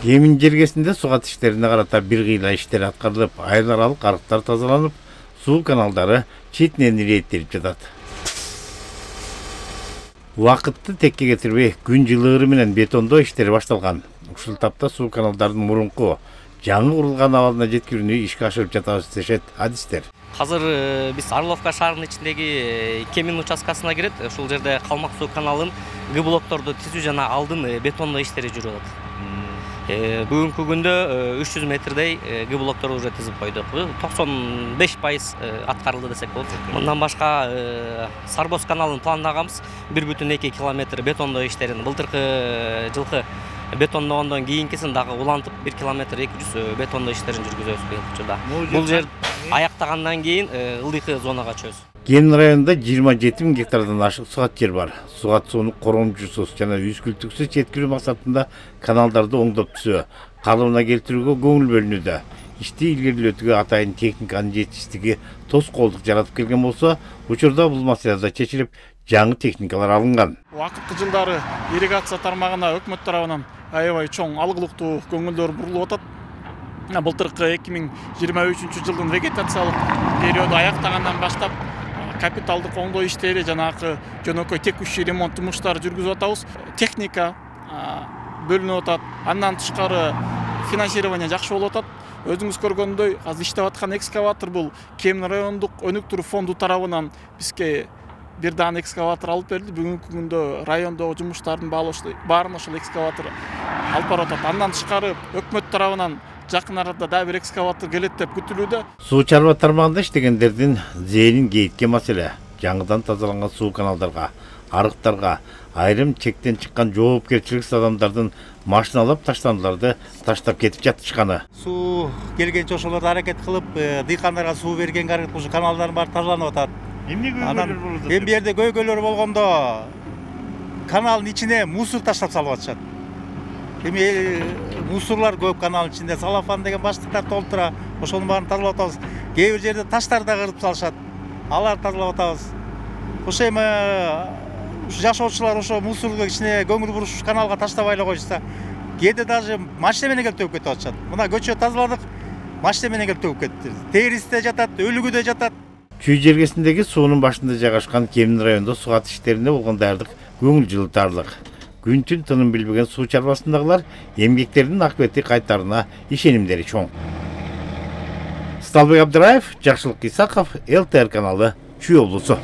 Кемин жергесинде сугат иштерине карата бир кыйла иштер аткарылып, айыл аралык арыктар тазаланып, суу каналдары четинен иреттелип жатат. Убакытты текке кетирбей, күн жылыгы менен бетондоо иштери башталган. Ушул тапта суу каналдардын мурунку жаңы курулган абалына жеткирүүнү ишке ашырып жатабыз дешет адистер. Азыр биз Орловка шаарынын ичиндеги Кемин участкасына кирет. Ушул жерде калмак суу каналын Г блокторду түзүү жана алдын бетондоо иштери жүрүп атат. Бүгүнкү күндө 300 метрдей Г блокторду уже тизип койдук. 95% аткарылды десек болот. Мындан башка Сарбоз каналын пландаганбыз. 1,2 километр бетондоо иштерин былтыркы жылкы бетондогондон кийинкисин дагы улантып 1 километр 200 бетондоо иштерин жүргүзөбүз быйыл жылда. Бул жер аяктагандан кийин ылдыйкы зонага чөбүз. Кемин районунда 27 000 гектардан ашык сугат жер бар. Сугат сууну коромчусуз жана үзгүлтүксүз жеткирүү максатында каналдарды оңдоп түзөө, калыбына келтирүүгө көңүл бөлүнүүдө. Ишти илгерилетүүгө атайын техниканын жетишсиздиги тоскоолдук жаратып келген болсо, учурда бул маселе да чечилип, жаңы техникалар алынган. Вакытты жылдары ирригация тармагына өкмөт тарабынан аябай чоң алгылыктуу көңүлдөр бурулуп атат. Былтыркы 2023 жылдын вегетациялык периоду аяктагандан баштап капиталдык оңдоо иштери жанагы жөнөкөй текущий ремонт жумуштары жүргүзүп атабыз. Техника бөлүнүп атат. Андан тышкары финансирование жакшы болуп атат. Өзүңүз көргөндөй, азыр иштеп аткан экскаватор бул Кемин райондук өнүктүрүү фонду тарабынан бизге бир даан экскаватор алып берилди. Бүгүнкү күндө райондогу жумуштардын баарын ошол экскаватор алып барып атат. Андан тышкары өкмөт тарабынан жакын арада да бир экскаватор келет деп күтүлүүдө. Суу чарба тармагында иштегендердин зээнин кейиткен маселе. Жаңыдан тазаланган суу каналдарга, арыктарга айрым чектен чыккан жоопкерчиликсиз адамдардын машиналап таштандыларды таштап кетип жатышканы. Суу келгенче ошолорду аракет кылып, дыйкандарга суу бергенге аракет кылып, каналдардын баары тазаланып атат. Эмне көйгөйлөр болуп атат? Эми бу жерде көйгөйлөр болгондо каналдын ичине мусор таштап салып атышат. Эми мусорлар көп каналдын ичинде, салафан деген баштыктар толтура, ошонун баарын тазалап атабыз. Кээ бир жерде таштар да кырып салышат. Аларды тазалап атабыз. Ошо эми жашоочулар ошо мусордун ичине көңүл буруш каналга таштабай эле койушса, кээде даже машина менен келип төгүп кетип атышат. Мына көчө тазаладык, машина менен келип төгүп кетти. Териси да жатат, өлүгү да жатат. Чүй жергесиндеги суунун башында жайгашкан Кемин районунда сугат иштерине болгон даярдык көңүл жылытарлык. Күн-түн тыным билбеген суу чарбасындагылар эмгектердин акыбети кайтарына ишенимдери чоң. Сталбек Абдыраев, Жакшылык Исаков, ЛТР каналы, Чүй облусу.